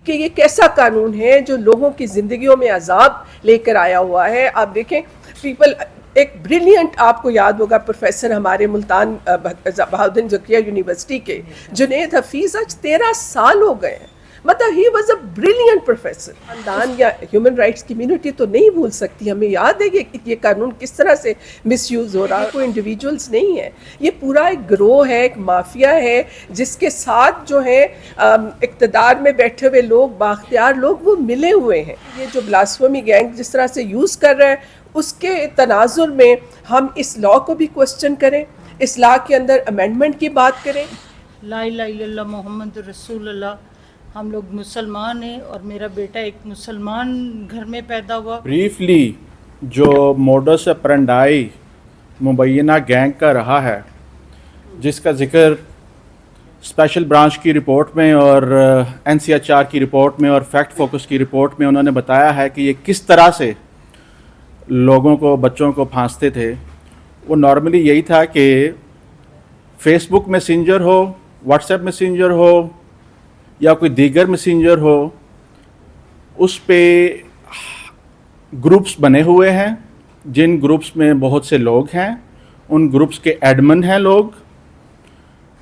کہ یہ کیسا قانون ہے جو لوگوں کی زندگیوں میں عذاب لے کر آیا ہوا ہے. آپ دیکھیں پیپل، ایک بریلینٹ آپ کو یاد ہوگا پروفیسر ہمارے ملتان بہاؤالدین زکریا یونیورسٹی کے جنید حفیظ، آج 13 سال ہو گئے ہیں. مطلب he was a brilliant professor. خاندان یا ہیومن رائٹس کمیونٹی تو نہیں بھول سکتی. ہمیں یاد ہے کہ یہ قانون کس طرح سے مس یوز ہو رہا ہے. کوئی انڈیویجولز نہیں ہے، یہ پورا ایک گروہ ہے، ایک مافیا ہے جس کے ساتھ جو ہے اقتدار میں بیٹھے ہوئے لوگ، بااختیار لوگ، وہ ملے ہوئے ہیں. یہ جو بلاسفمی گینگ جس طرح سے یوز کر رہا ہے، اس کے تناظر میں ہم اس لاء کو بھی کوسچن کریں، اس لاء کے اندر امینڈمنٹ کی بات کریں. لا الہ الا اللہ محمد رسول اللہ. ہم لوگ مسلمان ہیں اور میرا بیٹا ایک مسلمان گھر میں پیدا ہوا. بریفلی جو موڈس اپرنڈائی مبینہ گینگ کا رہا ہے، جس کا ذکر اسپیشل برانچ کی رپورٹ میں اور NCHR کی رپورٹ میں اور فیکٹ فوکس کی رپورٹ میں انہوں نے بتایا ہے کہ یہ کس طرح سے لوگوں کو، بچوں کو پھانستے تھے. وہ نارملی یہی تھا کہ فیس بک میسنجر ہو، واٹس ایپ میسنجر ہو یا کوئی دیگر میسنجر ہو، اس پہ گروپس بنے ہوئے ہیں جن گروپس میں بہت سے لوگ ہیں. ان گروپس کے ایڈمن ہیں لوگ،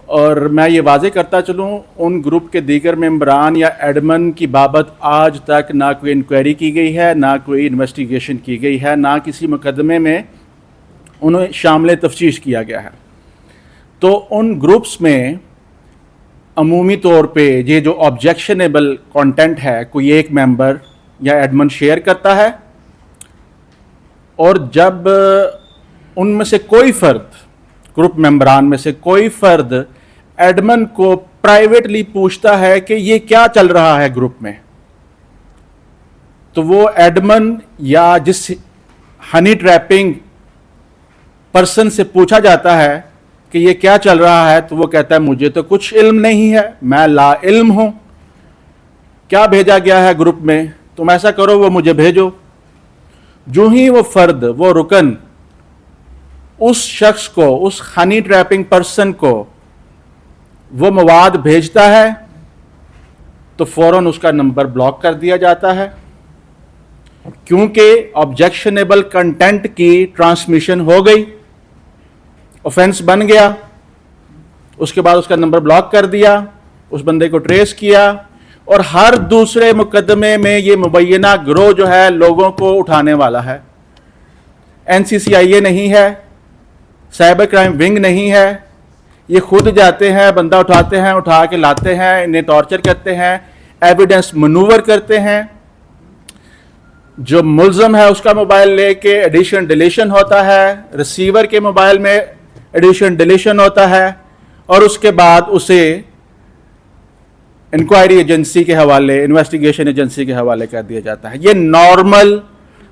اور میں یہ واضح کرتا چلوں ان گروپ کے دیگر ممبران یا ایڈمن کی بابت آج تک نہ کوئی انکوائری کی گئی ہے، نہ کوئی انویسٹیگیشن کی گئی ہے، نہ کسی مقدمے میں انہیں شامل تفتیش کیا گیا ہے. تو ان گروپس میں عمومی طور پہ یہ جو آبجیکشنیبل کانٹینٹ ہے کوئی ایک ممبر یا ایڈمن شیئر کرتا ہے، اور جب ان میں سے کوئی فرد، گروپ ممبران میں سے کوئی فرد ایڈمن کو پرائیویٹلی پوچھتا ہے کہ یہ کیا چل رہا ہے گروپ میں، تو وہ ایڈمن یا جس ہنی ٹریپنگ پرسن سے پوچھا جاتا ہے کہ یہ کیا چل رہا ہے، تو وہ کہتا ہے مجھے تو کچھ علم نہیں ہے، میں لا علم ہوں، کیا بھیجا گیا ہے گروپ میں، تم ایسا کرو وہ مجھے بھیجو. جو ہی وہ فرد، وہ رکن اس شخص کو، اس ہنی ٹریپنگ پرسن کو وہ مواد بھیجتا ہے تو فوراً اس کا نمبر بلاک کر دیا جاتا ہے، کیونکہ آبجیکشنیبل کنٹینٹ کی ٹرانسمیشن ہو گئی، اوفینس بن گیا. اس کے بعد اس کا نمبر بلاک کر دیا، اس بندے کو ٹریس کیا، اور ہر دوسرے مقدمے میں یہ مبینہ گروہ جو ہے لوگوں کو اٹھانے والا ہے. NCCIA نہیں ہے، سائبر کرائم ونگ نہیں ہے، یہ خود جاتے ہیں، بندہ اٹھاتے ہیں، اٹھا کے لاتے ہیں، انہیں ٹارچر کرتے ہیں، ایویڈنس منور کرتے ہیں. جو ملزم ہے اس کا موبائل لے کے ایڈیشن ڈیلیشن ہوتا ہے، ریسیور کے موبائل میں ایڈیشن ڈیلیشن ہوتا ہے، اور اس کے بعد اسے انکوائری ایجنسی کے حوالے، انویسٹیگیشن ایجنسی کے حوالے کر دیا جاتا ہے. یہ normal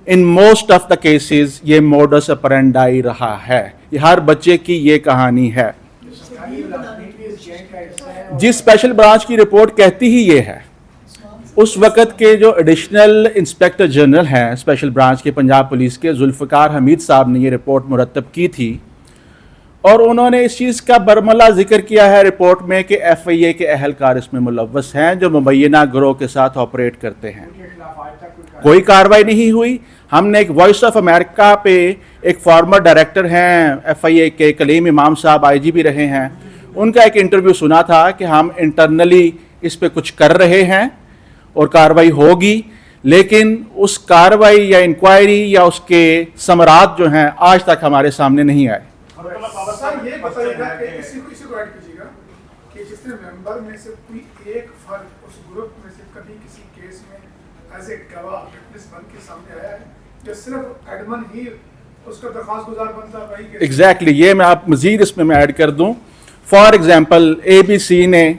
in most of the cases یہ موڈس اپرینڈائی رہا ہے. یہ ہر بچے کی یہ کہانی ہے. جی اسپیشل برانچ کی رپورٹ کہتی ہی یہ ہے. اس وقت کے جو ایڈیشنل انسپیکٹر جنرل ہیں اسپیشل برانچ کے پنجاب پولیس کے، ذوالفقار حمید صاحب نے یہ رپورٹ مرتب کی تھی، اور انہوں نے اس چیز کا برملا ذکر کیا ہے رپورٹ میں کہ FIA کے اہلکار اس میں ملوث ہیں جو مبینہ گروہ کے ساتھ آپریٹ کرتے ہیں. کوئی کارروائی نہیں ہوئی. ہم نے ایک وائس آف امریکہ پہ ایک فارمر ڈائریکٹر ہیں FIA کے، کلیم امام صاحب IG بھی رہے ہیں، ان کا ایک انٹرویو سنا تھا کہ ہم انٹرنلی اس پہ کچھ کر رہے ہیں اور کارروائی ہوگی، لیکن اس کارروائی یا انکوائری یا اس کے ثمرات جو ہیں آج تک ہمارے سامنے نہیں آئے. سر یہ بتائیے گا کہ کسی کو ایڈ کیجیے گا کہ جس نے ممبر میں سے کوئی ایک فرد اس گروپ میں سے کبھی کسی کیس میں ایز اے گواہ وٹنس بن کے سامنے آیا ہے، یا صرف ایڈمن ہی اس کا درخواست گزار بنتا ہے؟ ایگزیکٹلی یہ میں آپ مزید اس میں ایڈ کر دوں. فار ایگزامپل ABC نے،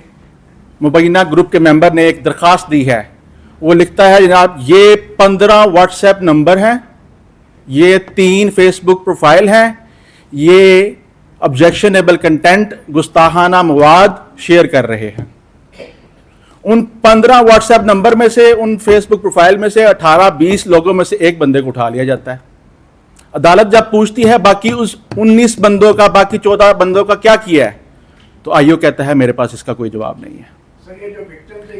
مبینہ گروپ کے ممبر نے ایک درخواست دی ہے، وہ لکھتا ہے جناب یہ 15 واٹس ایپ نمبر ہیں، یہ 3 فیس بک پروفائل ہیں، یہ آبجیکشنیبل کنٹینٹ، گستاخانہ مواد شیئر کر رہے ہیں. ان 15 واٹس ایپ نمبر میں سے، ان فیس بک پروفائل میں سے 18-20 لوگوں میں سے ایک بندے کو اٹھا لیا جاتا ہے. عدالت جب پوچھتی ہے باقی اس 19 بندوں کا، باقی 14 بندوں کا کیا کیا ہے، تو آئیو کہتا ہے میرے پاس اس کا کوئی جواب نہیں ہے. سر یہ جو وکٹم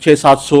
600-700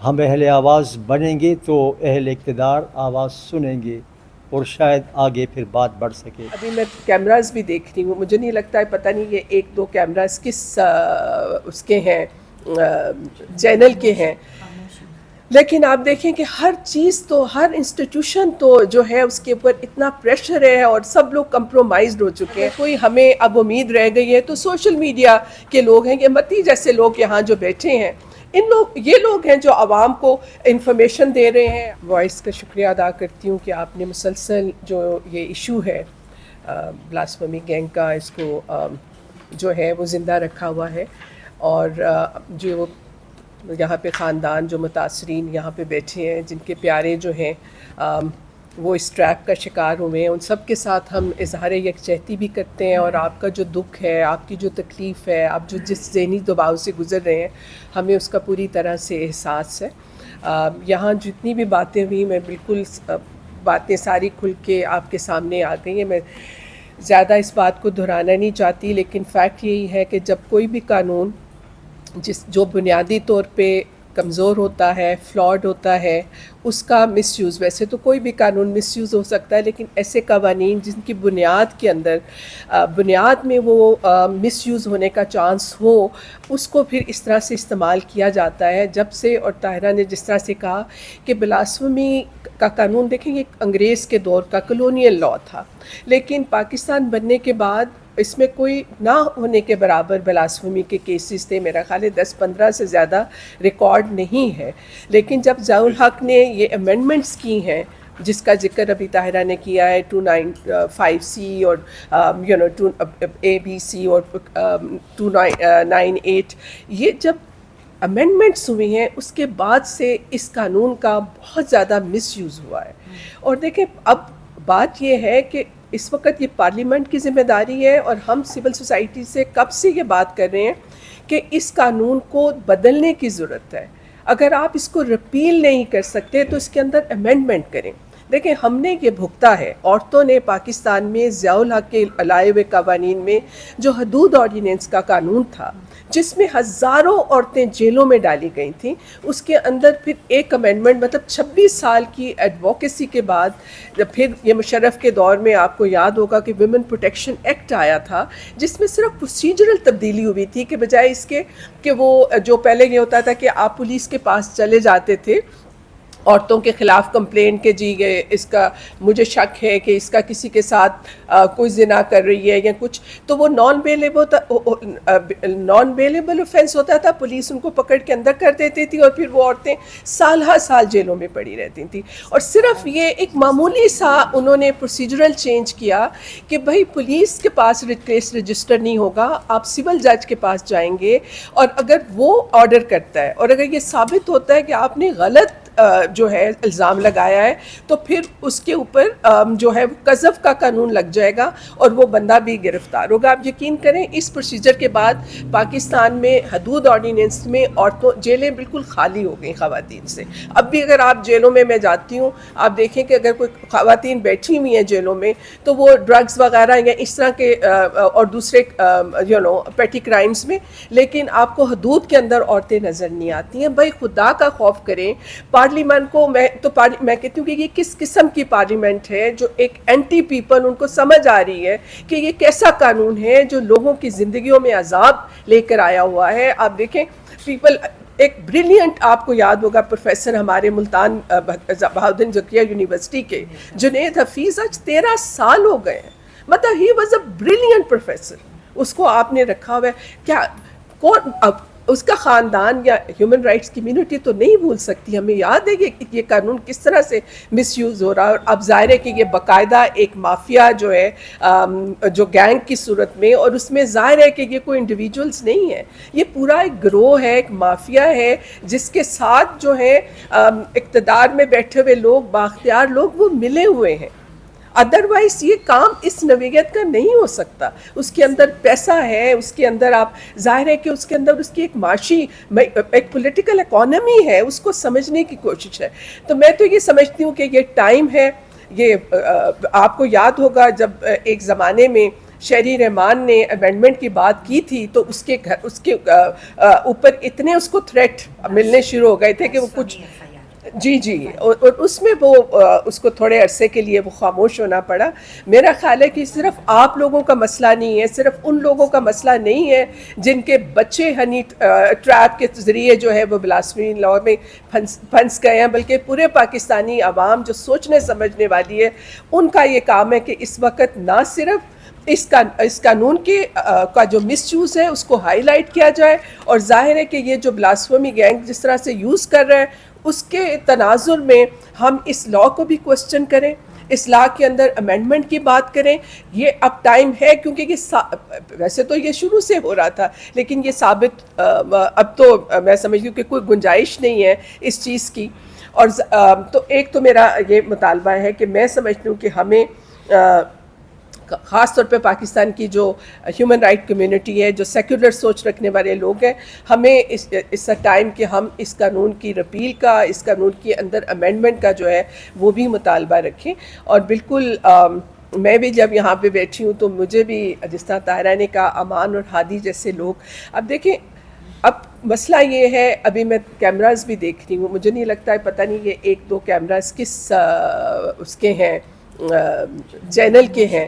ہم اہل آواز بنیں گے تو اہل اقتدار آواز سنیں گے اور شاید آگے پھر بات بڑھ سکے. ابھی میں کیمراز بھی دیکھ رہی ہوں, مجھے نہیں لگتا ہے, پتہ نہیں یہ 1-2 کیمراز کس اس کے ہیں, چینل کے ہیں, لیکن آپ دیکھیں کہ ہر چیز تو, ہر انسٹیٹیوشن تو جو ہے اس کے اوپر اتنا پریشر ہے اور سب لوگ کمپرومائزڈ ہو چکے ہیں. کوئی ہمیں اب امید رہ گئی ہے تو سوشل میڈیا کے لوگ ہیں, یہ متی جیسے لوگ یہاں جو بیٹھے ہیں, یہ لوگ ہیں جو عوام کو انفارمیشن دے رہے ہیں. وائس کا شکریہ ادا کرتی ہوں کہ آپ نے مسلسل جو یہ ایشو ہے بلاسفیمی گینگ کا, اس کو جو ہے وہ زندہ رکھا ہوا ہے, اور جو یہاں پہ خاندان جو متاثرین یہاں پہ بیٹھے ہیں, جن کے پیارے جو ہیں وہ اس ٹریپ کا شکار ہوئے ہیں, ان سب کے ساتھ ہم اظہار یکجہتی بھی کرتے ہیں, اور آپ کا جو دکھ ہے, آپ کی جو تکلیف ہے, آپ جو جس ذہنی دباؤ سے گزر رہے ہیں, ہمیں اس کا پوری طرح سے احساس ہے. یہاں جتنی بھی باتیں ہوئی, میں بالکل باتیں ساری کھل کے آپ کے سامنے آ گئی ہیں, میں زیادہ اس بات کو دہرانا نہیں چاہتی, لیکن فیکٹ یہی ہے کہ جب کوئی بھی قانون جو بنیادی طور پہ کمزور ہوتا ہے, فلاڈ ہوتا ہے, اس کا مس یوز, ویسے تو کوئی بھی قانون مس یوز ہو سکتا ہے, لیکن ایسے قوانین جن کی بنیاد کے اندر بنیاد میں وہ مس یوز ہونے کا چانس ہو, اس کو پھر اس طرح سے استعمال کیا جاتا ہے. جب سے, اور طاہرہ نے جس طرح سے کہا کہ بلاسفیمی کا قانون دیکھیں یہ انگریز کے دور کا کلونیل لا تھا, لیکن پاکستان بننے کے بعد اس میں کوئی نہ ہونے کے برابر بلاسفیمی کے کیسز تھے, میرا خیال ہے 10-15 سے زیادہ ریکارڈ نہیں ہے. لیکن جب ضیاء الحق نے یہ امینڈمنٹس کی ہیں, جس کا ذکر ابھی طاہرہ نے کیا ہے, 295C اور ABC اور 298, یہ جب امینڈمنٹس ہوئی ہیں اس کے بعد سے اس قانون کا بہت زیادہ مس یوز ہوا ہے. اور دیکھیں اب بات یہ ہے کہ اس وقت یہ پارلیمنٹ کی ذمہ داری ہے, اور ہم سول سوسائٹی سے کب سے یہ بات کر رہے ہیں کہ اس قانون کو بدلنے کی ضرورت ہے. اگر آپ اس کو رپیل نہیں کر سکتے تو اس کے اندر امینڈمنٹ کریں. دیکھیں ہم نے یہ بھگتا ہے, عورتوں نے پاکستان میں ضیاء الحق کے لائے ہوئے قوانین میں جو حدود آرڈیننس کا قانون تھا, جس میں ہزاروں عورتیں جیلوں میں ڈالی گئی تھیں, اس کے اندر پھر ایک امینڈمنٹ, مطلب 26 سال کی ایڈوکیسی کے بعد, پھر یہ مشرف کے دور میں آپ کو یاد ہوگا کہ ویمن پروٹیکشن ایکٹ آیا تھا, جس میں صرف پروسیجرل تبدیلی ہوئی تھی کہ بجائے اس کے کہ وہ جو پہلے یہ ہوتا تھا کہ آپ پولیس کے پاس چلے جاتے تھے عورتوں کے خلاف کمپلین کہ جی یہ اس کا مجھے شک ہے کہ اس کا کسی کے ساتھ کوئی زنا کر رہی ہے یا کچھ, تو وہ نان بیلیبل اوفینس ہوتا تھا, پولیس ان کو پکڑ کے اندر کر دیتی تھی, اور پھر وہ عورتیں سال ہر سال جیلوں میں پڑی رہتی تھیں. اور صرف یہ ایک معمولی سا انہوں نے پروسیجرل چینج کیا کہ بھائی پولیس کے پاس کیس رجسٹر نہیں ہوگا, آپ سول جج کے پاس جائیں گے, اور اگر وہ آرڈر کرتا ہے اور اگر یہ ثابت ہوتا ہے کہ آپ نے غلط جو ہے الزام لگایا ہے, تو پھر اس کے اوپر جو ہے قذف کا قانون لگ جائے گا اور وہ بندہ بھی گرفتار ہوگا. آپ یقین کریں اس پروسیجر کے بعد پاکستان میں حدود آرڈیننس میں عورتوں جیلیں بالکل خالی ہو گئیں خواتین سے. اب بھی اگر آپ جیلوں میں جاتی ہوں, آپ دیکھیں کہ اگر کوئی خواتین بیٹھی ہوئی ہیں جیلوں میں تو وہ ڈرگز وغیرہ یا اس طرح کے اور دوسرے پیٹی کرائمز میں, لیکن آپ کو حدود کے اندر عورتیں نظر نہیں آتی ہیں. بھائی خدا کا خوف کریں. پارلیمنٹ کو میں کہتی ہوں کہ یہ کس قسم کی پارلیمنٹ ہے جو ایک اینٹی پیپل, ان کو سمجھ آ رہی ہے کہ یہ کیسا قانون ہے جو لوگوں کی زندگیوں میں عذاب لے کر آیا ہوا ہے. آپ دیکھیں پیپل, ایک بریلینٹ آپ کو یاد ہوگا پروفیسر ہمارے ملتان بہاؤدین زکیہ یونیورسٹی کے جنید حفیظ, آج 13 سال ہو گئے ہیں, مطلب he was a brilliant professor, اس کو آپ نے رکھا ہوا ہے. کیا کون اب اس کا خاندان یا ہیومن رائٹس کمیونٹی تو نہیں بھول سکتی. ہمیں یاد ہے کہ یہ قانون کس طرح سے مس یوز ہو رہا ہے, اور اب ظاہر ہے کہ یہ باقاعدہ ایک مافیا جو ہے جو گینگ کی صورت میں, اور اس میں ظاہر ہے کہ یہ کوئی انڈیویجولز نہیں ہے, یہ پورا ایک گروہ ہے, ایک مافیا ہے, جس کے ساتھ جو ہے اقتدار میں بیٹھے ہوئے لوگ, بااختیار لوگ, وہ ملے ہوئے ہیں. ادروائز یہ کام اس نوعیت کا نہیں ہو سکتا. اس کے اندر پیسہ ہے, اس کے اندر آپ ظاہر ہے کہ اس کے اندر اس کی ایک معاشی ایک پولیٹیکل اکانومی ہے, اس کو سمجھنے کی کوشش ہے. تو میں تو یہ سمجھتی ہوں کہ یہ ٹائم ہے. یہ آپ کو یاد ہوگا جب ایک زمانے میں شہری رحمان نے امینڈمنٹ کی بات کی تھی تو اس کے اوپر اتنے اس کو تھریٹ ملنے شروع ہو گئے تھے کہ وہ کچھ جی اور اس میں وہ اس کو تھوڑے عرصے کے لیے وہ خاموش ہونا پڑا. میرا خیال ہے کہ صرف آپ لوگوں کا مسئلہ نہیں ہے, صرف ان لوگوں کا مسئلہ نہیں ہے جن کے بچے ہنی ٹریپ کے ذریعے جو ہے وہ بلاسفیمی لا میں پھنس گئے ہیں, بلکہ پورے پاکستانی عوام جو سوچنے سمجھنے والی ہے ان کا یہ کام ہے کہ اس وقت نہ صرف اس قانون کا جو مس یوز ہے اس کو ہائی لائٹ کیا جائے, اور ظاہر ہے کہ یہ جو بلاسفیمی گینگ جس طرح سے یوز کر رہا ہے اس کے تناظر میں ہم اس لا کو بھی کوسچن کریں, اس لا کے اندر امینڈمنٹ کی بات کریں. یہ اب ٹائم ہے کیونکہ یہ ویسے تو یہ شروع سے ہو رہا تھا لیکن یہ ثابت اب تو میں سمجھتی ہوں کہ کوئی گنجائش نہیں ہے اس چیز کی. اور تو ایک تو میرا یہ مطالبہ ہے کہ میں سمجھتی ہوں کہ ہمیں خاص طور پہ پاکستان کی جو ہیومن رائٹ کمیونٹی ہے, جو سیکولر سوچ رکھنے والے لوگ ہیں, ہمیں اس ٹائم کہ ہم اس قانون کی رپیل کا, اس قانون کے اندر امینڈمنٹ کا جو ہے وہ بھی مطالبہ رکھیں. اور بالکل میں بھی جب یہاں پہ بیٹھی ہوں تو مجھے بھی جس طرح طاہرہ نے کہا, امان اور ہادی جیسے لوگ, اب دیکھیں اب مسئلہ یہ ہے, ابھی میں کیمراز بھی دیکھ رہی ہوں, مجھے نہیں لگتا ہے پتہ نہیں یہ 1-2 کیمراز کس اس کے ہیں چینل کے ہیں,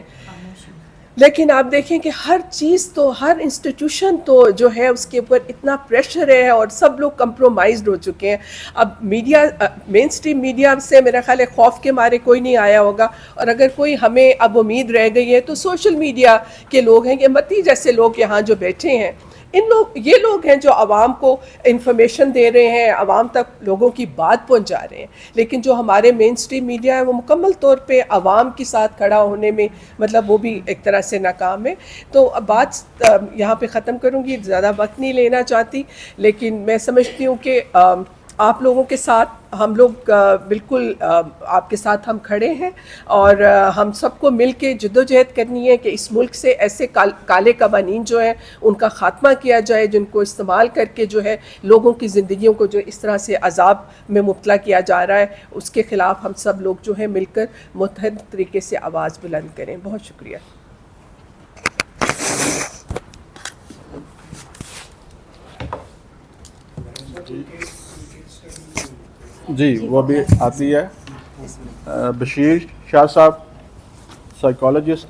لیکن آپ دیکھیں کہ ہر چیز تو ہر انسٹیٹیوشن تو جو ہے اس کے اوپر اتنا پریشر ہے اور سب لوگ کمپرومائزڈ ہو چکے ہیں. اب میڈیا, مین سٹریم میڈیا سے میرا خیال ہے خوف کے مارے کوئی نہیں آیا ہوگا, اور اگر کوئی ہمیں اب امید رہ گئی ہے تو سوشل میڈیا کے لوگ ہیں, یہ متی جیسے لوگ یہاں جو بیٹھے ہیں, یہ لوگ ہیں جو عوام کو انفارمیشن دے رہے ہیں, عوام تک لوگوں کی بات پہنچا رہے ہیں. لیکن جو ہمارے مین سٹریم میڈیا ہے وہ مکمل طور پہ عوام کے ساتھ کھڑا ہونے میں مطلب وہ بھی ایک طرح سے ناکام ہے. تو اب بات یہاں پہ ختم کروں گی, زیادہ وقت نہیں لینا چاہتی, لیکن میں سمجھتی ہوں کہ آپ لوگوں کے ساتھ ہم لوگ بالکل آپ کے ساتھ ہم کھڑے ہیں, اور ہم سب کو مل کے جدوجہد کرنی ہے کہ اس ملک سے ایسے کالے قوانین جو ہیں ان کا خاتمہ کیا جائے, جن کو استعمال کر کے جو ہے لوگوں کی زندگیوں کو جو اس طرح سے عذاب میں مبتلا کیا جا رہا ہے اس کے خلاف ہم سب لوگ جو ہے مل کر متحد طریقے سے آواز بلند کریں. بہت شکریہ. جی وہ بھی آتی ہے. بشیر شاہ صاحب, سائیکالوجسٹ